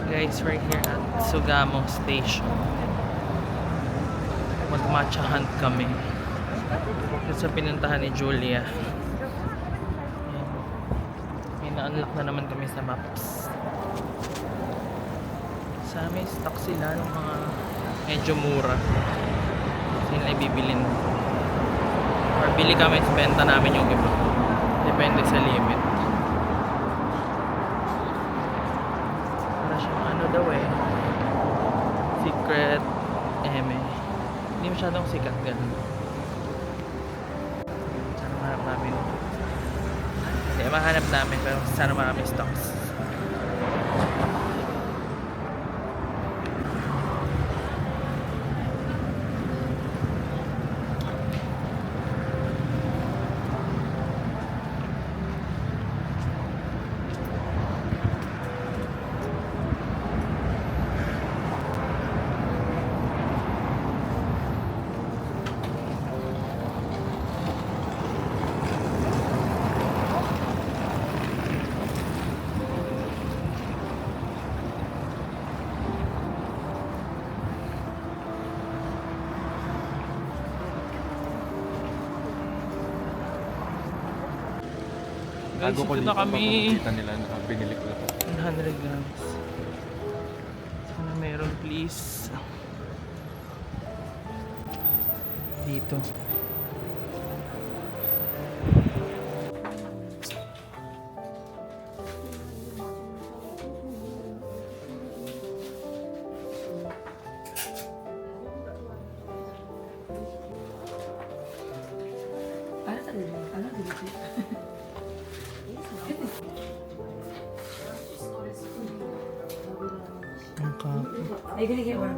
Guys, we're here at Sugamo Station. Mag-matcha hunt kami. Ito sa pinuntahan ni Julia. Ayan. May na-unlock na naman kami sa maps. Sa amin, stock sila ng mga medyo mura. Sila ay bibilin. Or bili kami, benta namin yung iba. Depende sa limit. Para siyang ano daw eh. Secret eme. Hindi masyadong sikat ganun. Sana mahanap namin. Hindi, mahanap namin pero sana marami stocks. Guys, Bago ko ito dito, na kami. makikita nila na binili ko lang. 100 grams. Sana meron please. Dito. Ang kapo. Are you gonna get one?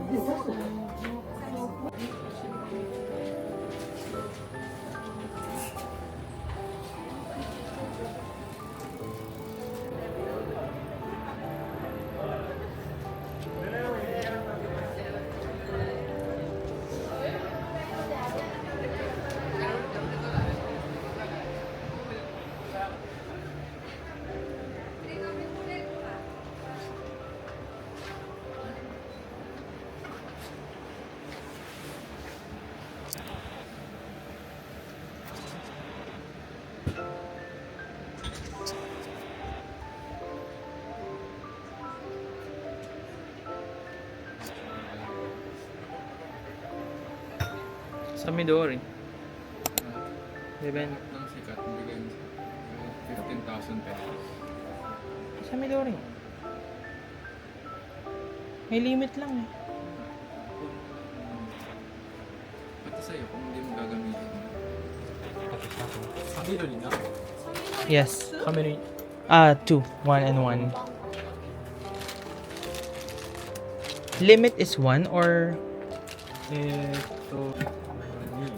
Sa Midori. Deben. Ng sikat, bigyan 15,000 pesos. Sa Midori. May limit lang eh. Pati sa'yo, kung hindi mo gagamitin. Sakilo nila. Yes. How many? 2. 1 and 1. Limit is 1 or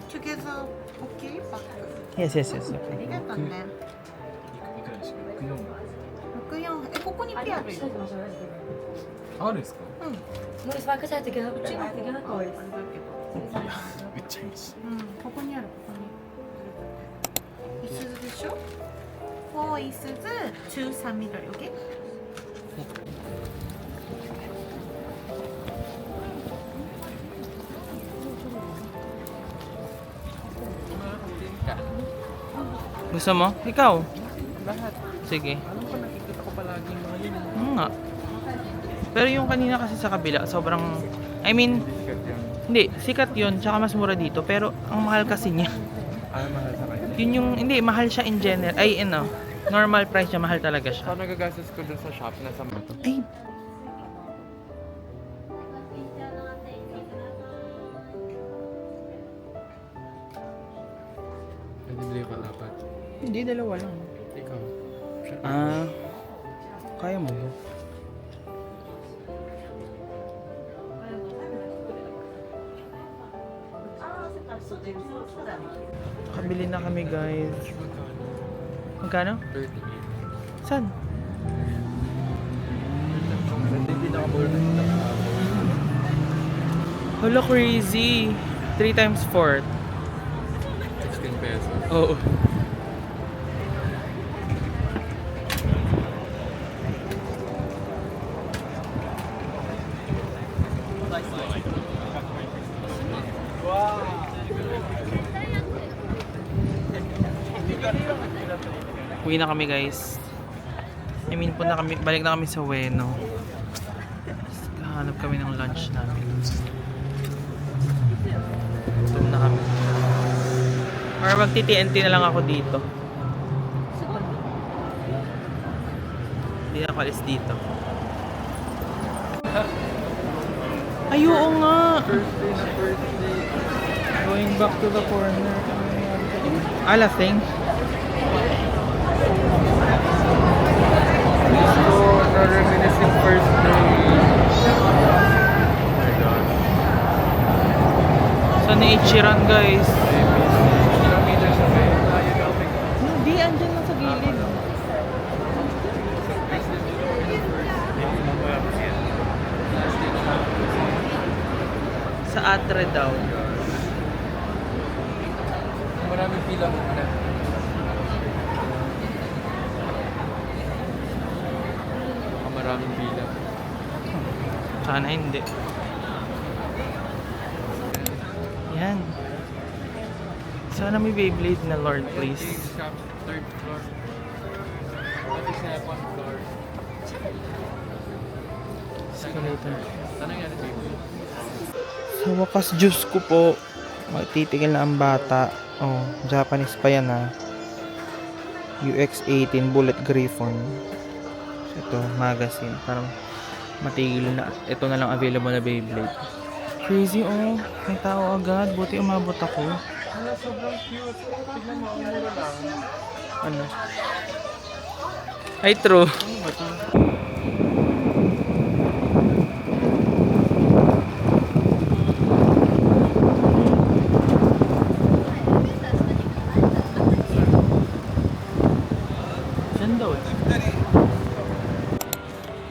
Together, okay? パック。 yes. Okay. ありがとうね。いくらですか？64。ここにピアあるよ。あるんですか？うん。 No, it's fine because I have to get up. うちの I have to get up. あれだけど。売っちゃいます。ここにある、ここに。いすずでしょ ?4 いすず、2、3緑、OK? Gusto mo? Ikaw? Lahat. Sige. Alam ko, nakikita ko palaging mga yun. Nga. Pero yung kanina kasi sa kabila, sobrang... I mean, Sikat yan. hindi. Sikat yun, tsaka mas mura dito. Pero ang mahal kasi niya. Ano mahal sa kanya? Yun yung... Hindi, mahal siya in general. Ay, ano. Normal price niya, mahal talaga siya. Saan nagagastos ko dun sa shop na sa mato? Ay, Nabibili ko dapat. hindi, dalawa lang. Ikaw. Kaya mo yun. Nakabili na kami guys. Magkano? 38. Saan? Hindi na ako na sila. Hala, crazy. 3 times 4. 16 pesos. Oo. Uwi na kami guys. I mean, balik na kami sa Ueno. Hanap kami ng lunch namin. Gutom na kami. Or magti-TNT na lang ako dito. Hindi na ako alis dito. Ay, oo nga! Going back to the corner. Lasing. Let's go reminiscing first day. Oh my god. Saan ni Ichiran guys? Kilometers away. Hindi, andyan lang sa gilid. Sa Atre daw. Maraming pila mo na. Maraming pila. Sana hindi. Yan. Sana may Beyblade na Lord, please. Shop, third floor. What is second floor? Escalator. Tanong yan si Sa wakas, Diyos ko po. Magtitigil na ang bata. Oh, Japanese pa yan ha. UX18 Bullet Griffon. Ito, magazine. Parang matigil na. Ito na lang available na Beyblade. Crazy oh. May tao agad. Buti umabot ako. Wala, sobrang cute. Tignan mo, ang mura lang. Ano? Ay, true. Ano ba ito? Diyan daw eh.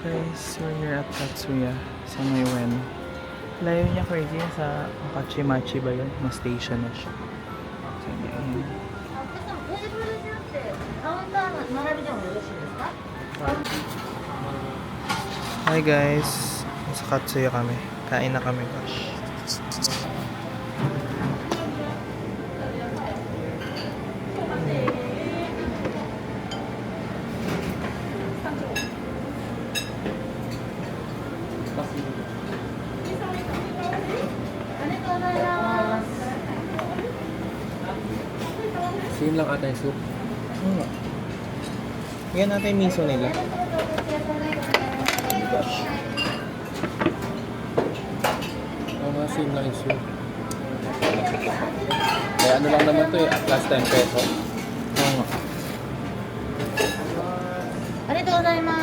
Guys, we're here at Tatsuya sa Maywen. Layo niya crazy sa Kachimachi ba yun? Na station na siya. So, yun. Hi guys, sa Katsuya kami. Kain na kami gosh. Same lang ata yung soup. Ano? Yan natin yung miso nila. Oo nga, same lang yung soup. Kaya ano lang naman to eh, last 10 peso. Oo nga. ありがとうございます。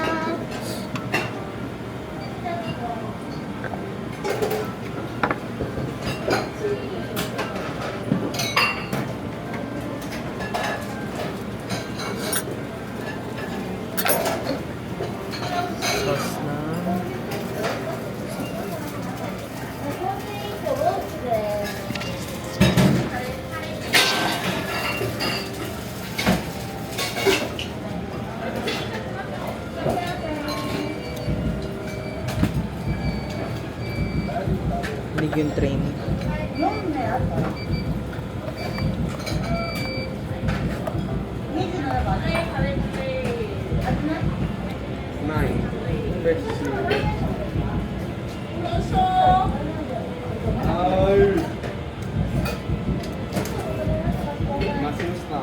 Sauce na. Legion train. Nine. Masus na.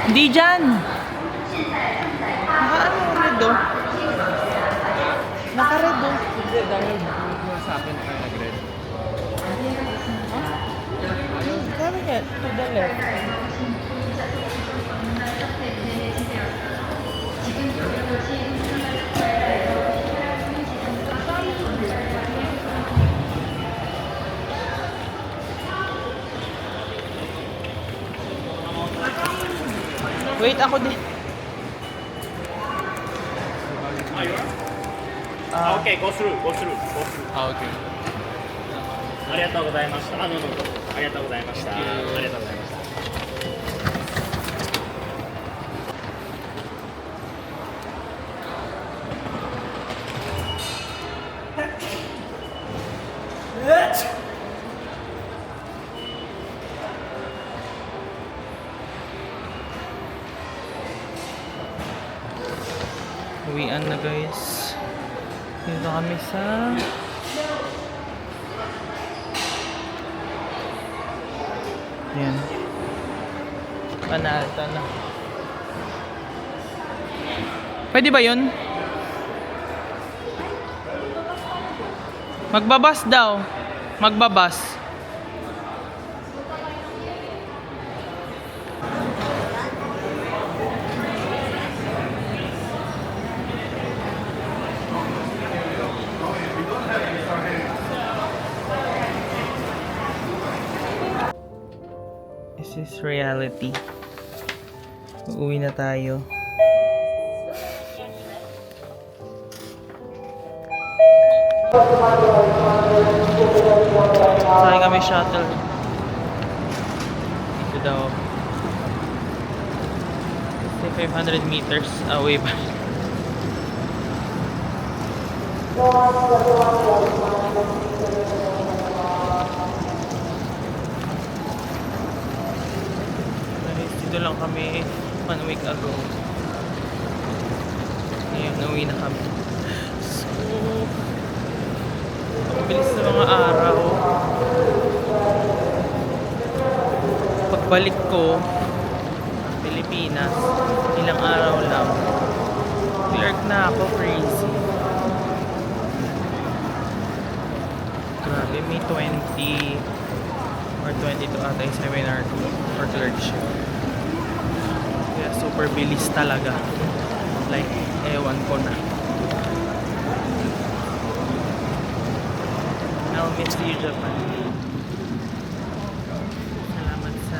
Di dyan! Naka-ano, red oh. Naka-red oh. Hindi, dahil sa akin na kayo nag-red. Sabi ka, to the left. Wait, ako din. OK、go through、go through、go through。 Ah, okay. ありがとうございました。どうぞ。ありがとうございました。あ Thank you. りがとうございました。 Uwian na guys. Dito kami sa yan. Panalta na. Pwede ba yun? Magbabas daw. Magbabas. This is reality. Uuwi na tayo. Sakay kami shuttle. Ito daw. 500 meters away pa. Dito lang kami 1 week ago. Ngayon, nauwi na kami. So, ang bilis na mga araw. Pagbalik ko, Pilipinas, ilang araw lang. Clerk na ako, crazy. Grabe, May 20 or 22 ata yung seminar ko for clerkship. Kaya super bilis talaga. Like, ewan ko na. I'll miss you, Japan. Salamat sa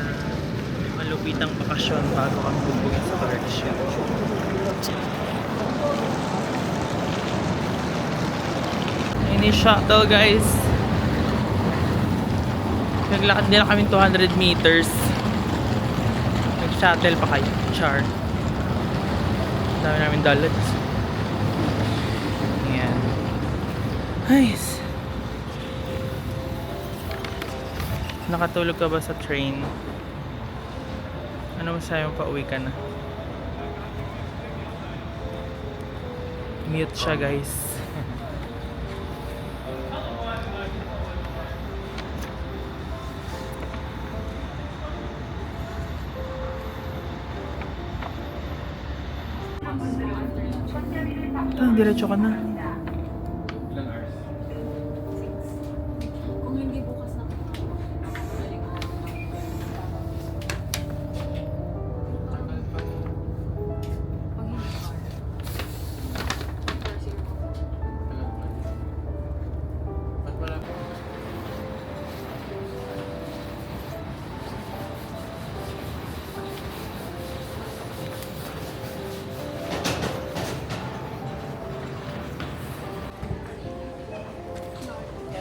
malupitang bakasyon bago kami bubugin sa clerkship. Ini shuttle guys. Naglakad nila kami 200 meters. Nag-shuttle pa kayo. Char. Dami namin dalat. Ayan. Nice. Nakatulog ka ba sa train? Ano masabi mo pa uwi ka na? Mute siya guys. Diretso ka na. Ilang hours? Kung hindi bukas na Ba't wala po?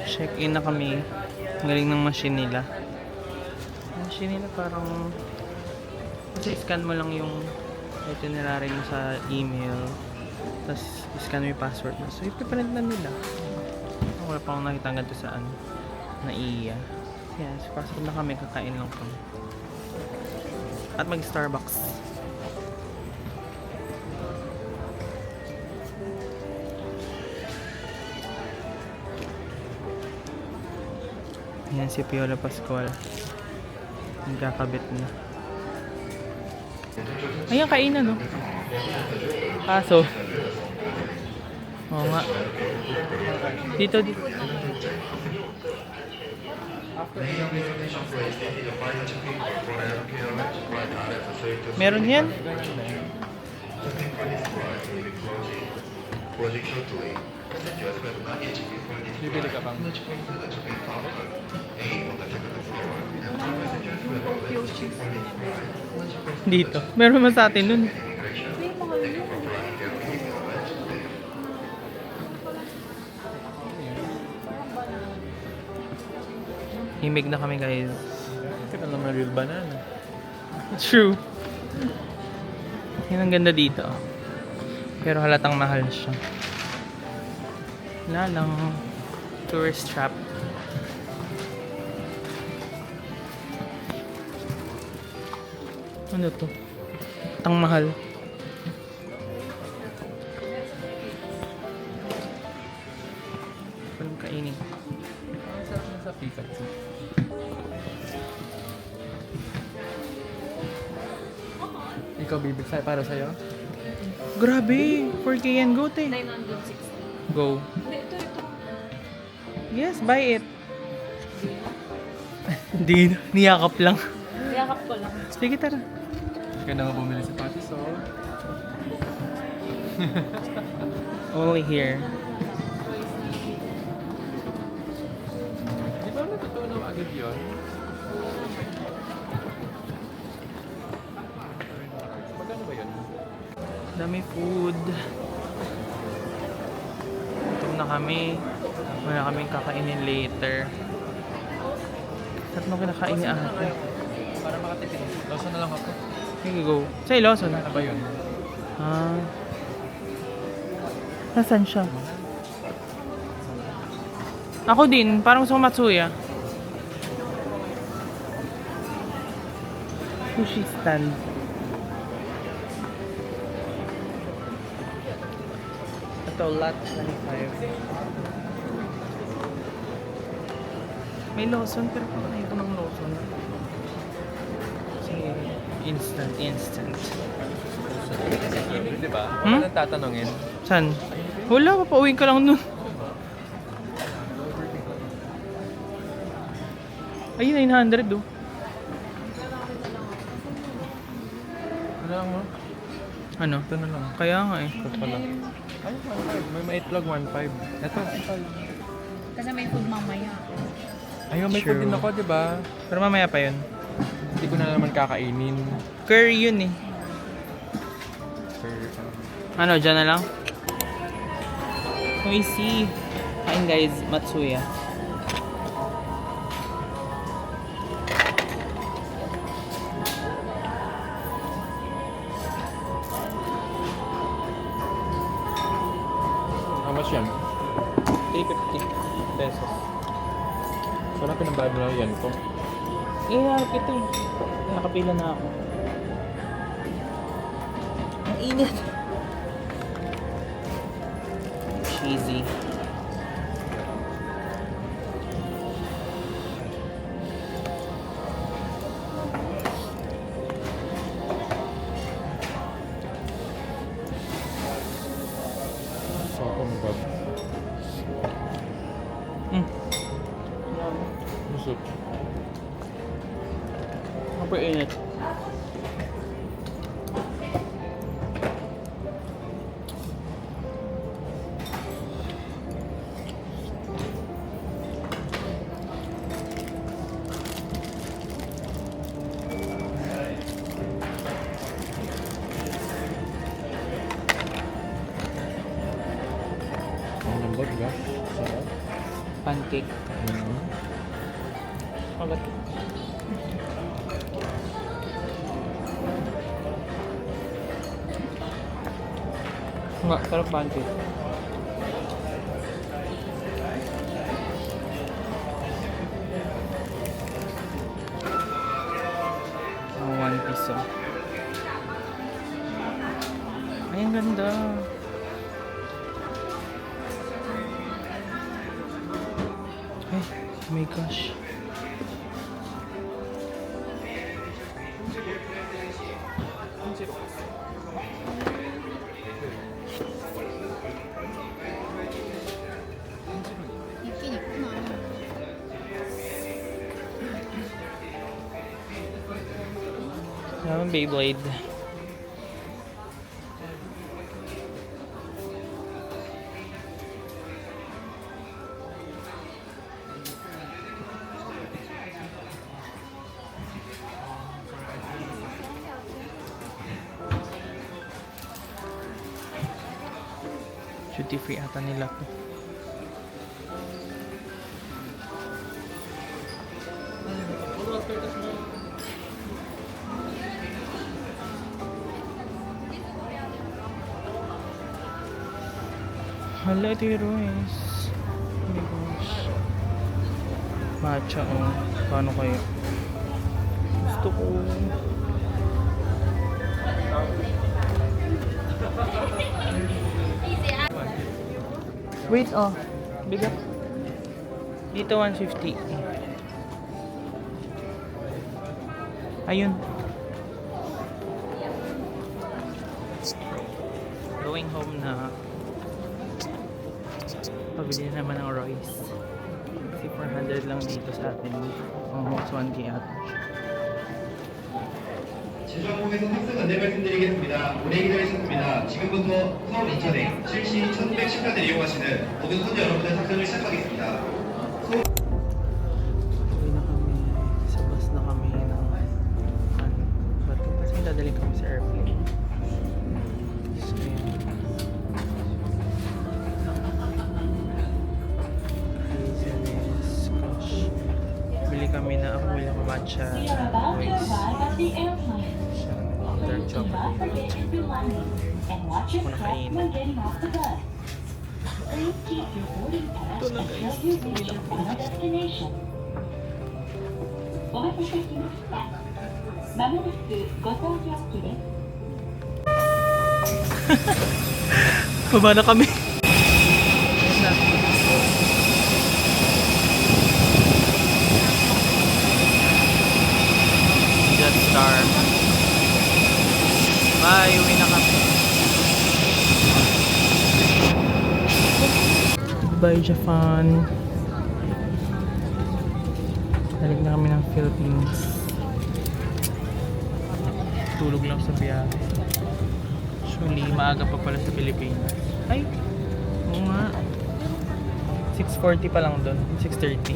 Check-in na kami. Ang galing ng machine nila. Ang machine nila parang kasi scan mo lang yung itinerary mo sa email. Tapos scan mo yung password mo. So ipiprint na nila. Wala pa akong nakita ganito saan. Na iya. Yan. So pasok na kami. Kakain lang kami. At mag Starbucks. Yan si Piola Pascual. Nagkakabit na. Ayan, kainan, no? Kaso. Oo nga. Dito. Meron yan? Bibili ka bang? Dito. Meron naman sa atin nun. Himig na kami, guys. Ito na naman real banana. True. Yan ang ganda dito. Pero halatang mahal siya. Wala lang. Tourist trap. Ano to? Halatang mahal. Walang kainin. Ang sarap na sa Pikachu. Ikaw bibig sa'yo para sa'yo? Grabe! 4K yan. Go, te. 960. Go. Hindi, ito. Yes, buy it. Hindi, niyakap lang. Yakap ko lang. Sige, tara. Ikaw na nga bumili sa Patis, oh. Only here. Di ba natutunaw agad yun? Magkano ba yun? Dami food. Gutom na kami. Wala kaming kakainin later. Tatlo kinakain ni ate. Para makatipid. Lawson na lang ako. Sige, go. Sa Lawson. Ano ba yun? Ah. Nasaan siya? Ako din. Parang gusto ko Matsuya. Sushi stand. Ito, lot 25. May Lawson, pero parang ayoko ng Lawson. Sige, instant. Di ba? Hmm? Ano tatanungin? Saan? Wala, papauwiin ka lang nun. Ay, 900 oh. Ano lang mo? Ano? Ito na lang. Kaya nga eh. Ito pala. Ay, 1.5. May maitlog 1.5. Ito. Kasi may food mamaya. Ay, may True. food din ako, di ba? Pero mamaya pa yun. Hindi ko na naman kakainin. Curry yun eh. Ano, dyan na lang? We see. Kain guys, Matsuya. How much yan? 350 pesos. Wala pinambayad mo na yan ko. Harap ito eh. Nakapila na ako. Ang init. Cheesy. So, ako magab. Busog. Super init. Ang lambot ba? Sarap. Pancake. Kagat. Nga, sarap pancake. Oh, 1 piso. Ay, ang ganda. Ay, oh my gosh. Beyblade. Duty free ata nila to. Hala, ito yung Royce. Oh my gosh. Matcha, oh. Paano kayo? Gusto ko. Wait, oh. Bigat. Dito 150. Ayun. Going home na. Pabili na naman ng Royce. Kasi 400 lang dito sa atin. Almost 1K ata. 제주항공에서 탑승 안내 말씀드리겠습니다. 오래 기다리셨습니다. 지금부터 서울 인천행 7시 1110까지 이용하시는 모든 손님 여러분들 탑승을 시작하겠습니다. Uwi na kami. Sa bus na kami ng ba't kasi dadali kami sa airplane. So yan. Craziness. Gosh. Bili kami na ako. Bili ako matcha. Royce. Dark chocolate. Ako nakain. Ito na guys. Hindi na po. Baba na kami. Jetstar. Bye, uwi na kami. Bye, Japan. Balik na kami ng Philippines. Tulog lang sa biyahe. Actually, maaga pa pala sa Pilipinas. Ay! Oo nga. 6:40 pa lang doon. 6:30.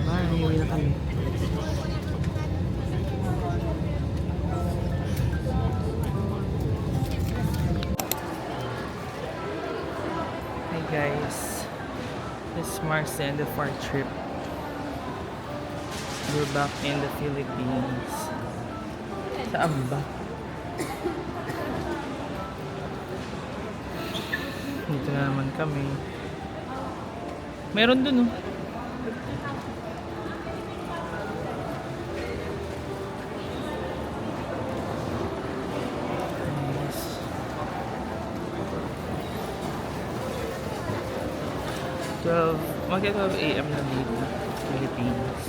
Bye, uwi na kami. Hi guys, this marks the end of our trip. We're back in the Philippines. Saan ba? Dito na naman kami. Meron dun, oh. Nice. Magka 12 AM na dito, Philippines.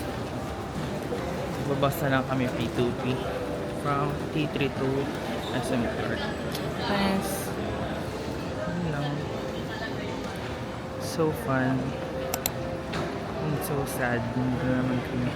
Babasa lang kami P2P from T3 to SM Clark. Thanks. Yun lang. So fun and so sad. Nandito naman kami.